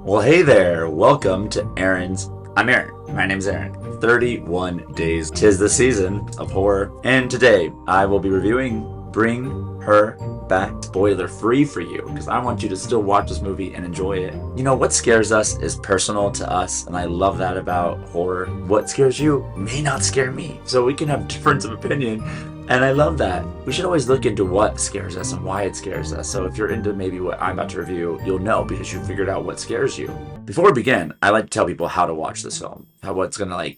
Well, hey there. Welcome to Aaron's. I'm Aaron. My name's Aaron. 31 days. 'Tis the season of horror. And today I will be reviewing Bring Her Back, spoiler free for you, because I want you to still watch this movie and enjoy it. You know, what scares us is personal to us, and I love that about horror. What scares you may not scare me, so we can have difference of opinion. And I love that. We should always look into what scares us and why it scares us. So if you're into maybe what I'm about to review, you'll know because you figured out what scares you. Before we begin, I like to tell people how to watch this film, what's gonna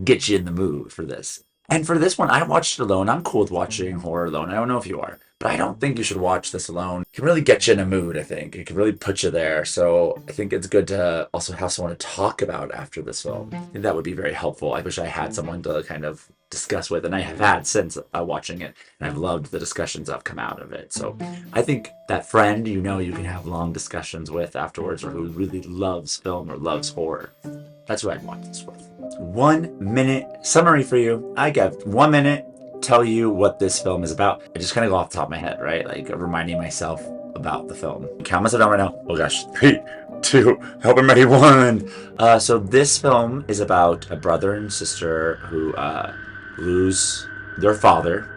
get you in the mood for this. And for this one, I watched it alone. I'm cool with watching horror alone. I don't know if you are, but I don't think you should watch this alone. It can really get you in a mood, I think. It can really put you there. So I think it's good to also have someone to talk about after this film. I think that would be very helpful. I wish I had someone to kind of discuss with, and I have had since watching it, and I've loved the discussions that have come out of it. So I think that friend you can have long discussions with afterwards, or who really loves film or loves horror, that's who I'd watch this with. 1 minute summary for you. I got 1 minute tell you what this film is about. I just kind of go off the top of my head, right? Like reminding myself about the film. Count myself down right now. Oh gosh, 3, 2, help I'm ready, 1. So this film is about a brother and sister who lose their father,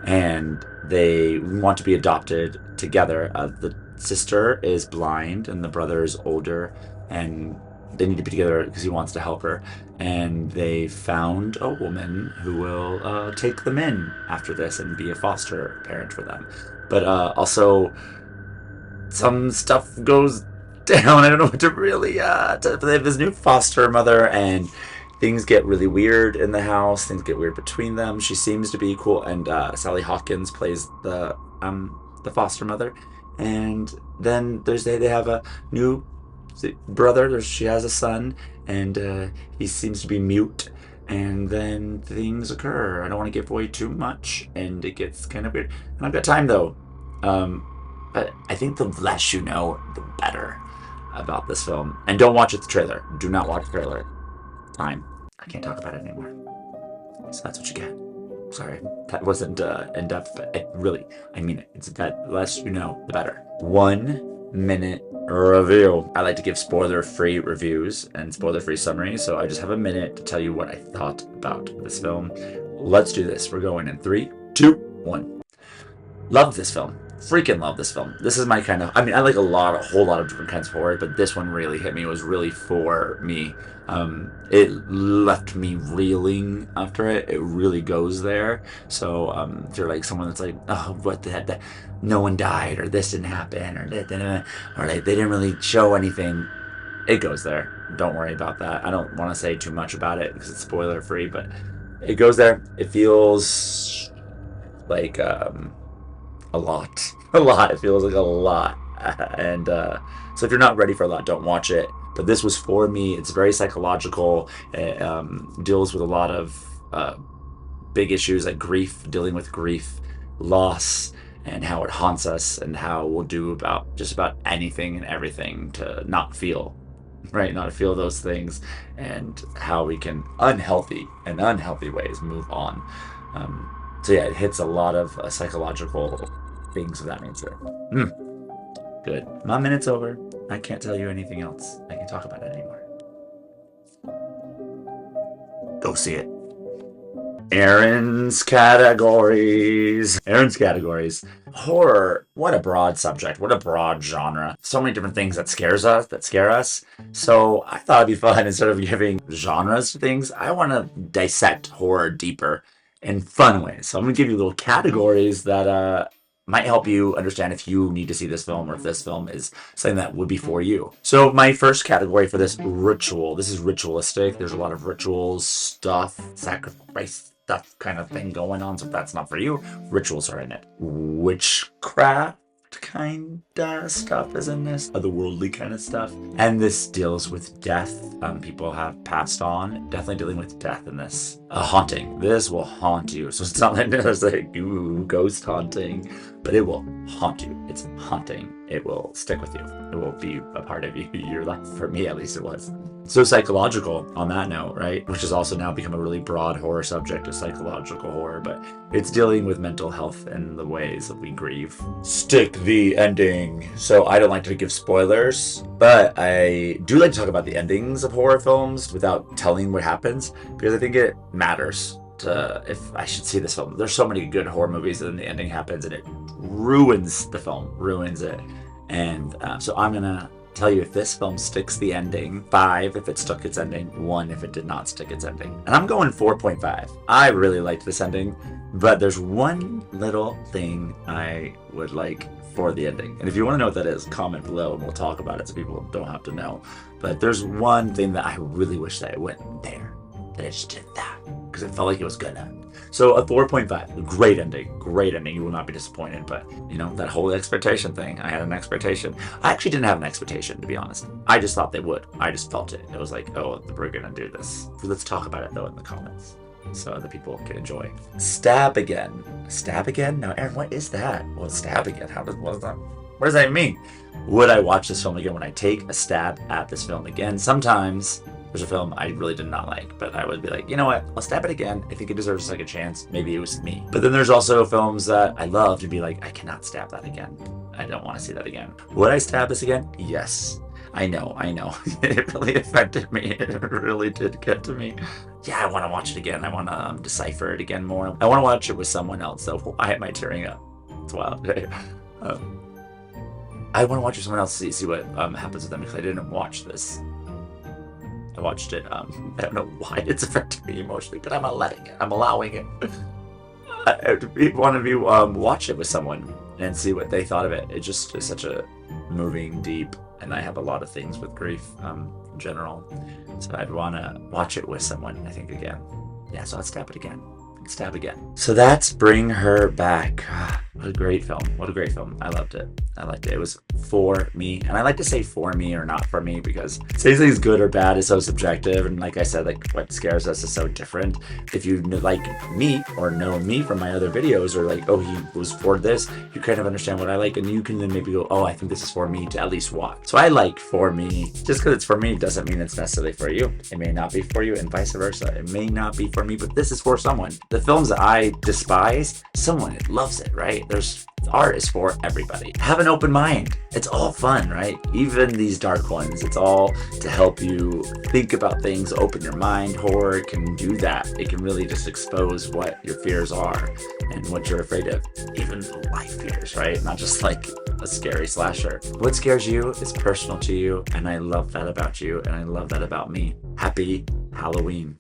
and they want to be adopted together. The sister is blind and the brother is older, and they need to be together because he wants to help her. And they found a woman who will take them in after this and be a foster parent for them. But also, some stuff goes down. I don't know what to really. They have this new foster mother, and things get really weird in the house. Things get weird between them. She seems to be cool, and Sally Hawkins plays the foster mother. And then they have a new brother. She has a son, and he seems to be mute. And then things occur. I don't want to give away too much, and it gets kind of weird. And I've got time though, but I think the less you know, the better about this film. And don't watch the trailer. Do not watch the trailer. Time. I can't talk about it anymore. So that's what you get. Sorry, that wasn't in depth, but I mean it. It's that less you know, the better. 1 minute review. I like to give spoiler-free reviews and spoiler-free summaries, so I just have a minute to tell you what I thought about this film. Let's do this. We're going in 3, 2, 1. Love this film. Freaking love this film. This is my kind of, I like a whole lot of different kinds of horror, but this one really hit me. It was really for me. It left me reeling after it. It really goes there. So if you're like someone that's like, oh, what the heck, no one died, or this didn't happen, or they didn't really show anything, it goes there. Don't worry about that. I don't want to say too much about it because it's spoiler free, but it goes there. It feels like a lot. It feels like a lot. And so if you're not ready for a lot, don't watch it. But this was for me. It's very psychological. It deals with a lot of big issues like grief, dealing with grief, loss, and how it haunts us, and how we'll do about just about anything and everything to not feel, right? Not feel those things, and how we can unhealthy ways move on. So yeah, it hits a lot of psychological things of that nature. Good. My minute's over. I can't tell you anything else. I can't talk about it anymore. Go see it. Aaron's categories. Horror. What a broad subject. What a broad genre. So many different things that scare us. So I thought it'd be fun, instead of giving genres to things, I want to dissect horror deeper in fun ways. So I'm going to give you little categories that might help you understand if you need to see this film, or if this film is something that would be for you. So my first category for this, ritual. This is ritualistic. There's a lot of rituals, stuff, sacrifice stuff kind of thing going on. So if that's not for you, rituals are in it. Witchcraft kind of stuff is in this, otherworldly kind of stuff. And this deals with death. People have passed on. Definitely dealing with death in this. Haunting. This will haunt you. So it's not like there's like, ooh, ghost haunting, but it will haunt you. It's haunting. It will stick with you. It will be a part of you, your life. For me, at least, it was. So psychological on that note, right? Which has also now become a really broad horror subject of psychological horror, but it's dealing with mental health and the ways that we grieve. Stick the ending. So I don't like to give spoilers, but I do like to talk about the endings of horror films without telling what happens, because I think it matters to if I should see this film. There's so many good horror movies and then the ending happens and it ruins the film, ruins it. And so I'm gonna tell you if this film sticks the ending, 5 if it stuck its ending, 1 if it did not stick its ending. And I'm going 4.5. I really liked this ending, but there's one little thing I would like for the ending. And if you want to know what that is, comment below and we'll talk about it so people don't have to know. But there's one thing that I really wish that it went there, that it just did that, because it felt like it was gonna. So a 4.5, great ending, great ending. You will not be disappointed, but you know, that whole expectation thing, I had an expectation. I actually didn't have an expectation, to be honest. I just thought they would. I just felt it. It was like, oh, we're gonna do this. Let's talk about it though in the comments so other people can enjoy. Stab again. Stab again? Now, Aaron, what is that? Well, stab again. What does that mean? Would I watch this film again? When I take a stab at this film again? Sometimes there's a film I really did not like, but I would be like, you know what? I'll stab it again. I think it deserves a second chance. Maybe it was me. But then there's also films that I love to be like, I cannot stab that again. I don't want to see that again. Would I stab this again? Yes. I know. It really affected me. It really did get to me. Yeah, I want to watch it again. I want to decipher it again more. I want to watch it with someone else, though. Why am I tearing up? It's wild. I want to watch it with someone else to see what happens with them, because I didn't watch this. I watched it. I don't know why it's affecting me emotionally, but I'm letting it. I'm allowing it. One of you watch it with someone and see what they thought of it. It just is such a moving, deep, and I have a lot of things with grief in general. So I'd want to watch it with someone, I think, again. Yeah, so I'd stab it again. Stab again. So that's Bring Her Back. What a great film. What a great film. I loved it. I liked it. It was for me. And I like to say for me or not for me, because saying something's good or bad is so subjective. And like I said, like what scares us is so different. If you like me or know me from my other videos, or like, oh, he was for this, you kind of understand what I like. And you can then maybe go, oh, I think this is for me to at least watch. So I like for me. Just because it's for me doesn't mean it's necessarily for you. It may not be for you, and vice versa. It may not be for me, but this is for someone. The films that I despise, someone loves it, right? There's art is for everybody. Have an open mind. It's all fun, right? Even these dark ones, it's all to help you think about things, open your mind. Horror can do that. It can really just expose what your fears are and what you're afraid of. Even life fears, right? Not just like a scary slasher. What scares you is personal to you, and I love that about you, and I love that about me. Happy Halloween.